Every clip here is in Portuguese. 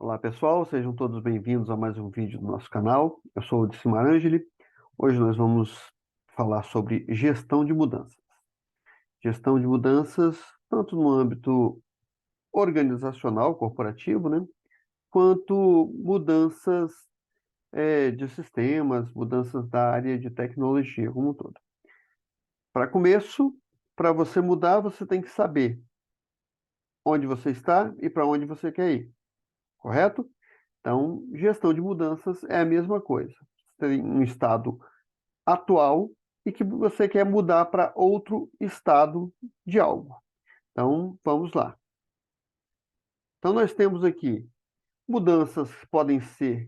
Olá pessoal, sejam todos bem-vindos a mais um vídeo do nosso canal. Eu sou o Dicimar Angeli. Hoje nós vamos falar sobre gestão de mudanças. Gestão de mudanças, tanto no âmbito organizacional, corporativo, né? Quanto mudanças de sistemas, mudanças da área de tecnologia como um todo. Para começo, para você mudar, você tem que saber onde você está e para onde você quer ir, correto? Então, gestão de mudanças é a mesma coisa. Você tem um estado atual e que você quer mudar para outro estado de algo. Então, vamos lá. Então, nós temos aqui mudanças que podem ser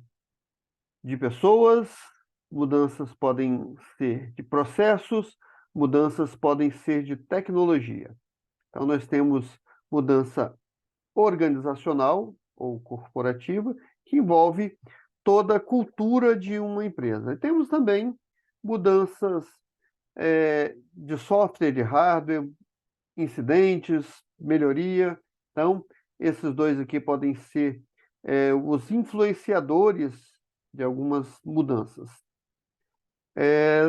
de pessoas, mudanças podem ser de processos, mudanças podem ser de tecnologia. Então, nós temos mudança organizacional ou corporativa, que envolve toda a cultura de uma empresa. E temos também mudanças de software, de hardware, incidentes, melhoria. Então, esses dois aqui podem ser os influenciadores de algumas mudanças.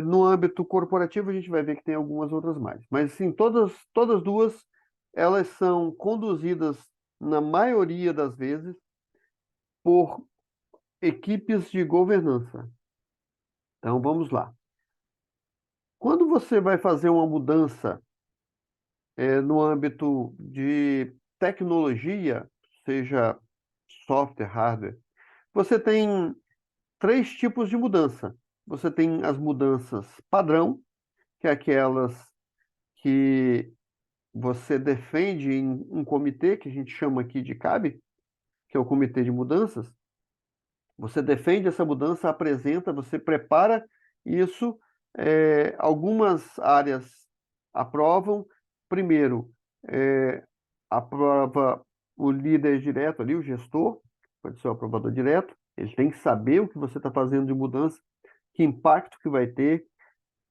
No âmbito corporativo, a gente vai ver que tem algumas outras mais. Mas, sim, todas duas, elas são conduzidas, na maioria das vezes, por equipes de governança. Então, vamos lá. Quando você vai fazer uma mudança no âmbito de tecnologia, seja software, hardware, você tem três tipos de mudança. Você tem as mudanças padrão, que é aquelas que você defende em um comitê, que a gente chama aqui de CAB, que é o Comitê de Mudanças. Você defende essa mudança, apresenta, você prepara isso. Algumas áreas aprovam. Primeiro, aprova o líder direto ali, o gestor, pode ser o aprovador direto. Ele tem que saber o que você está fazendo de mudança, que impacto que vai ter.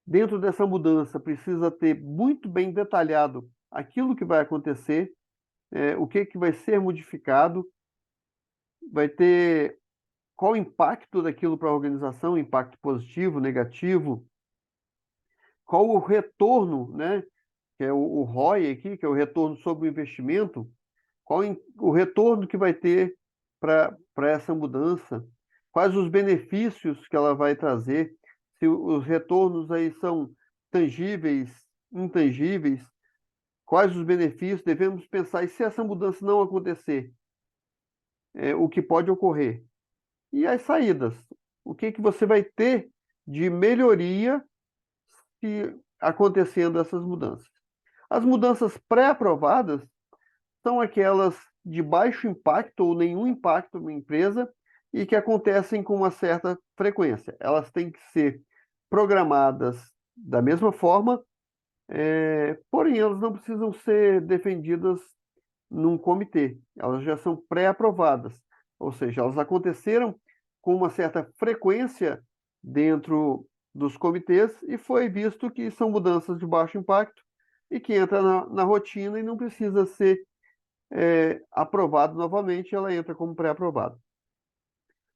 Dentro dessa mudança, precisa ter muito bem detalhado aquilo que vai acontecer, o que vai ser modificado, vai ter qual o impacto daquilo para a organização, impacto positivo, negativo, qual o retorno, né, que é o ROI aqui, que é o retorno sobre o investimento, qual o retorno que vai ter para essa mudança, quais os benefícios que ela vai trazer, se os retornos aí são tangíveis, intangíveis, quais os benefícios, devemos pensar, e se essa mudança não acontecer, o que pode ocorrer? E as saídas. O que você vai ter de melhoria se acontecendo essas mudanças? As mudanças pré-aprovadas são aquelas de baixo impacto ou nenhum impacto na empresa e que acontecem com uma certa frequência. Elas têm que ser programadas da mesma forma, porém elas não precisam ser defendidas num comitê. Elas já são pré-aprovadas, ou seja, elas aconteceram com uma certa frequência dentro dos comitês e foi visto que são mudanças de baixo impacto e que entra na rotina e não precisa ser aprovado novamente, ela entra como pré-aprovado.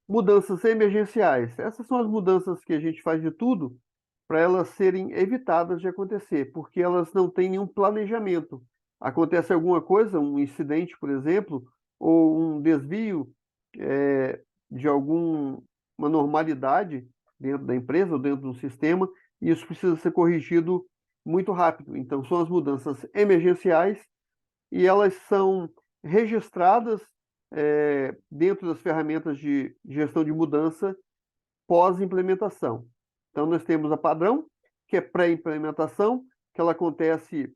Mudanças emergenciais. Essas são as mudanças que a gente faz de tudo para elas serem evitadas de acontecer, porque elas não têm nenhum planejamento. Acontece alguma coisa, um incidente, por exemplo, ou um desvio de alguma normalidade dentro da empresa ou dentro do sistema, e isso precisa ser corrigido muito rápido. Então, são as mudanças emergenciais e elas são registradas dentro das ferramentas de gestão de mudança pós-implementação. Então, nós temos a padrão, que é pré-implementação, que ela acontece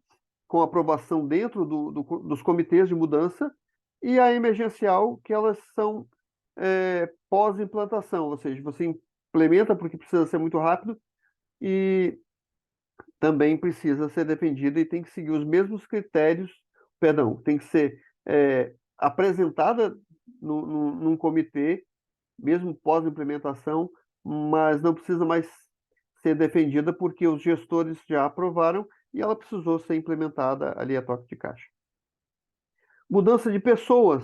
com aprovação dentro dos comitês de mudança, e a emergencial, que elas são pós-implantação, ou seja, você implementa porque precisa ser muito rápido e também precisa ser defendida e tem que seguir os mesmos critérios, perdão, tem que ser apresentada num comitê, mesmo pós-implementação, mas não precisa mais ser defendida porque os gestores já aprovaram e ela precisou ser implementada ali a toque de caixa. Mudança de pessoas,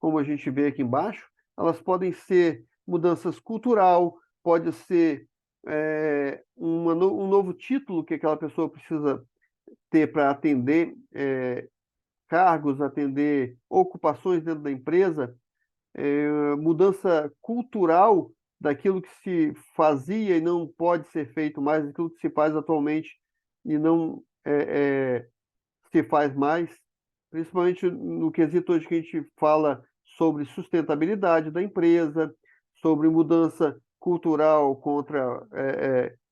como a gente vê aqui embaixo, elas podem ser mudanças cultural, pode ser um novo título que aquela pessoa precisa ter para atender cargos, atender ocupações dentro da empresa, mudança cultural daquilo que se fazia e não pode ser feito mais, daquilo que se faz atualmente e não se faz mais, principalmente no quesito hoje que a gente fala sobre sustentabilidade da empresa, sobre mudança cultural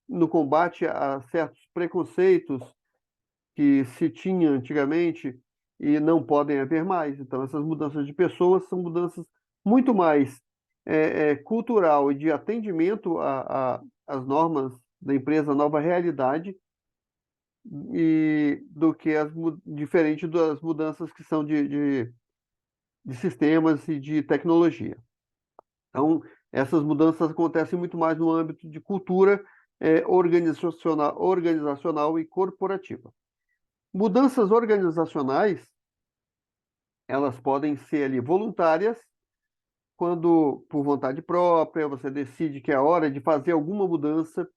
no combate a certos preconceitos que se tinha antigamente e não podem haver mais. Então, essas mudanças de pessoas são mudanças muito mais cultural e de atendimento às normas da empresa, à nova realidade, e do que diferente das mudanças que são de sistemas e de tecnologia. Então, essas mudanças acontecem muito mais no âmbito de cultura organizacional e corporativa. Mudanças organizacionais, elas podem ser ali voluntárias, quando por vontade própria você decide que é hora de fazer alguma mudança.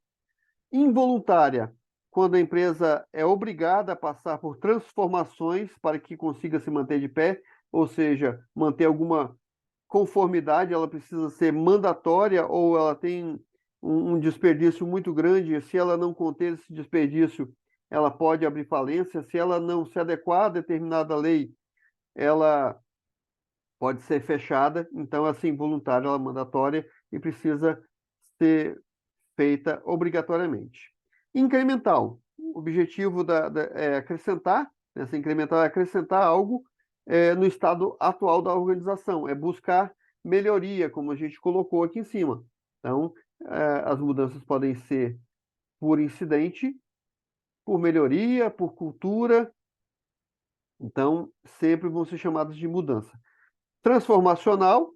Involuntária, quando a empresa é obrigada a passar por transformações para que consiga se manter de pé, ou seja, manter alguma conformidade, ela precisa ser mandatória ou ela tem um desperdício muito grande. Se ela não conter esse desperdício, ela pode abrir falência. Se ela não se adequar a determinada lei, ela pode ser fechada. Então, assim, voluntária, ela é mandatória e precisa ser feita obrigatoriamente. Incremental, o objetivo é acrescentar, essa incremental é acrescentar algo no estado atual da organização, é buscar melhoria, como a gente colocou aqui em cima. Então, as mudanças podem ser por incidente, por melhoria, por cultura, então sempre vão ser chamadas de mudança. Transformacional,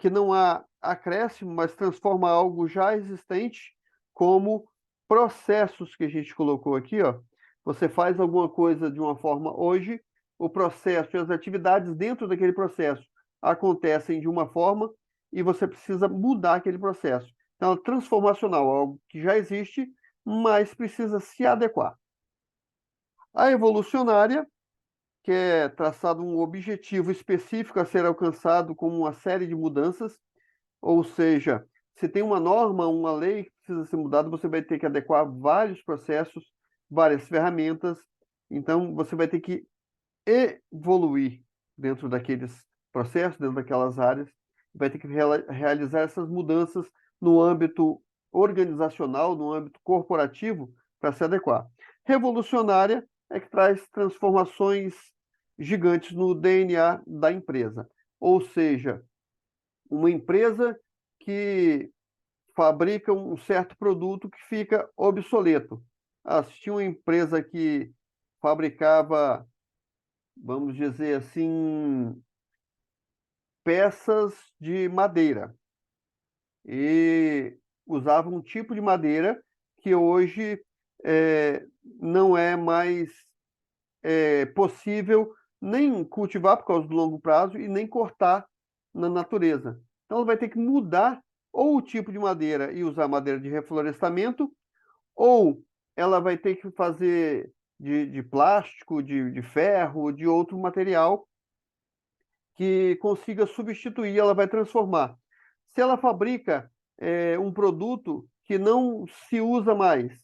que não há acréscimo, mas transforma algo já existente, como processos que a gente colocou aqui, ó. Você faz alguma coisa de uma forma hoje, o processo e as atividades dentro daquele processo acontecem de uma forma e você precisa mudar aquele processo. Então, transformacional, algo que já existe, mas precisa se adequar. A evolucionária, que é traçado um objetivo específico a ser alcançado com uma série de mudanças, ou seja, se tem uma norma, uma lei que precisa ser mudada, você vai ter que adequar vários processos, várias ferramentas, então você vai ter que evoluir dentro daqueles processos, dentro daquelas áreas, vai ter que realizar essas mudanças no âmbito organizacional, no âmbito corporativo, para se adequar. Revolucionária é que traz transformações gigantes no DNA da empresa, ou seja, uma empresa que fabrica um certo produto que fica obsoleto. Tinha uma empresa que fabricava, vamos dizer assim, peças de madeira e usava um tipo de madeira que hoje não é mais possível nem cultivar por causa do longo prazo e nem cortar na natureza. Então, ela vai ter que mudar ou o tipo de madeira e usar madeira de reflorestamento, ou ela vai ter que fazer de plástico, de ferro, de outro material que consiga substituir, ela vai transformar. Se ela fabrica um produto que não se usa mais,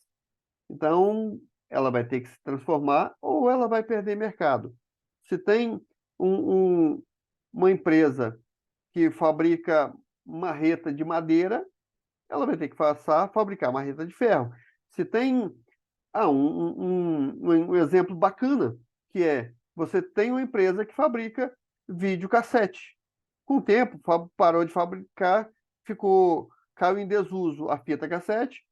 então ela vai ter que se transformar ou ela vai perder mercado. Se tem um, uma empresa que fabrica marreta de madeira, ela vai ter que passar a fabricar marreta de ferro. Se tem um exemplo bacana, que é você tem uma empresa que fabrica videocassete. Com o tempo, parou de fabricar, caiu em desuso a fita cassete,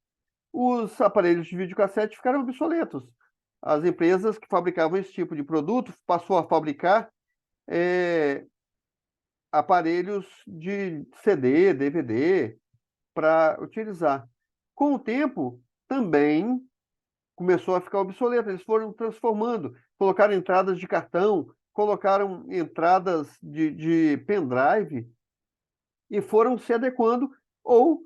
os aparelhos de videocassete ficaram obsoletos. As empresas que fabricavam esse tipo de produto passou a fabricar aparelhos de CD, DVD, para utilizar. Com o tempo, também começou a ficar obsoleto. Eles foram transformando, colocaram entradas de cartão colocaram entradas de pendrive e foram se adequando, ou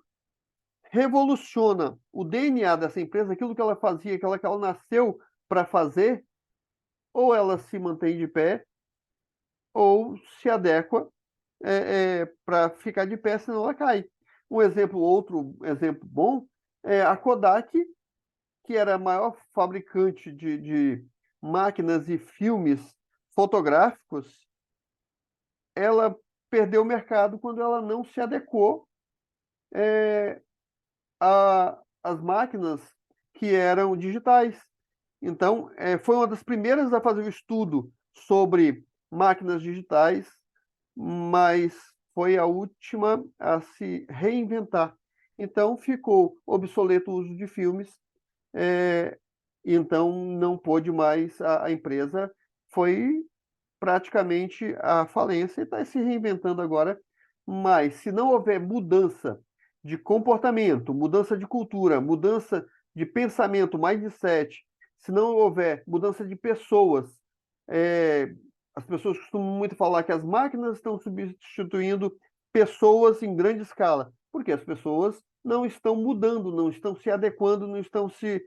revoluciona o DNA dessa empresa, aquilo que ela fazia, aquilo que ela nasceu para fazer, ou ela se mantém de pé, ou se adequa para ficar de pé, senão ela cai. Outro exemplo bom é a Kodak, que era a maior fabricante de máquinas e filmes fotográficos. Ela perdeu o mercado quando ela não se adequou às máquinas que eram digitais. Então, foi uma das primeiras a fazer o estudo sobre máquinas digitais, mas foi a última a se reinventar. Então, ficou obsoleto o uso de filmes, então não pôde mais, a empresa foi praticamente à falência e está se reinventando agora. Mas se não houver mudança de comportamento, mudança de cultura, mudança de pensamento, mindset, se não houver mudança de pessoas, as pessoas costumam muito falar que as máquinas estão substituindo pessoas em grande escala, porque as pessoas não estão mudando, não estão se adequando, não estão se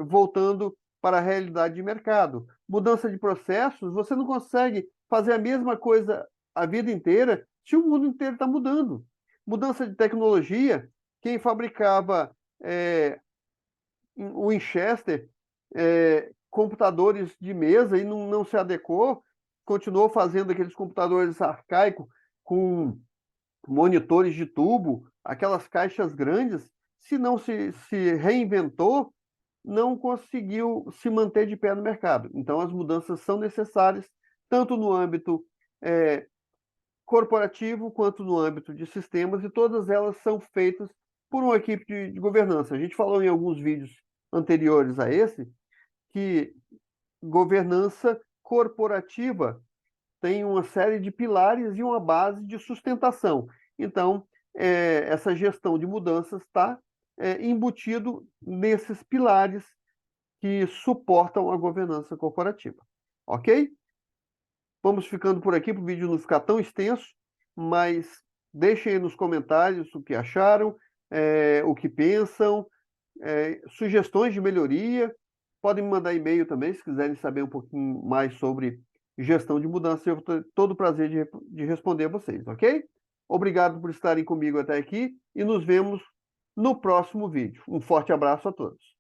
voltando para a realidade de mercado. Mudança de processos, você não consegue fazer a mesma coisa a vida inteira se o mundo inteiro está mudando. Mudança de tecnologia, quem fabricava o Winchester, computadores de mesa e não se adequou, continuou fazendo aqueles computadores arcaicos com monitores de tubo, aquelas caixas grandes, se não se reinventou, não conseguiu se manter de pé no mercado. Então, as mudanças são necessárias, tanto no âmbito corporativo quanto no âmbito de sistemas, e todas elas são feitas por uma equipe de governança. A gente falou em alguns vídeos anteriores a esse que governança corporativa tem uma série de pilares e uma base de sustentação. Então, essa gestão de mudanças está embutido nesses pilares que suportam a governança corporativa. Ok? Vamos ficando por aqui para o vídeo não ficar tão extenso, mas deixem aí nos comentários o que acharam, o que pensam, sugestões de melhoria. Podem me mandar e-mail também, se quiserem saber um pouquinho mais sobre gestão de mudança. Eu vou ter todo o prazer de responder a vocês, ok? Obrigado por estarem comigo até aqui e nos vemos no próximo vídeo. Um forte abraço a todos.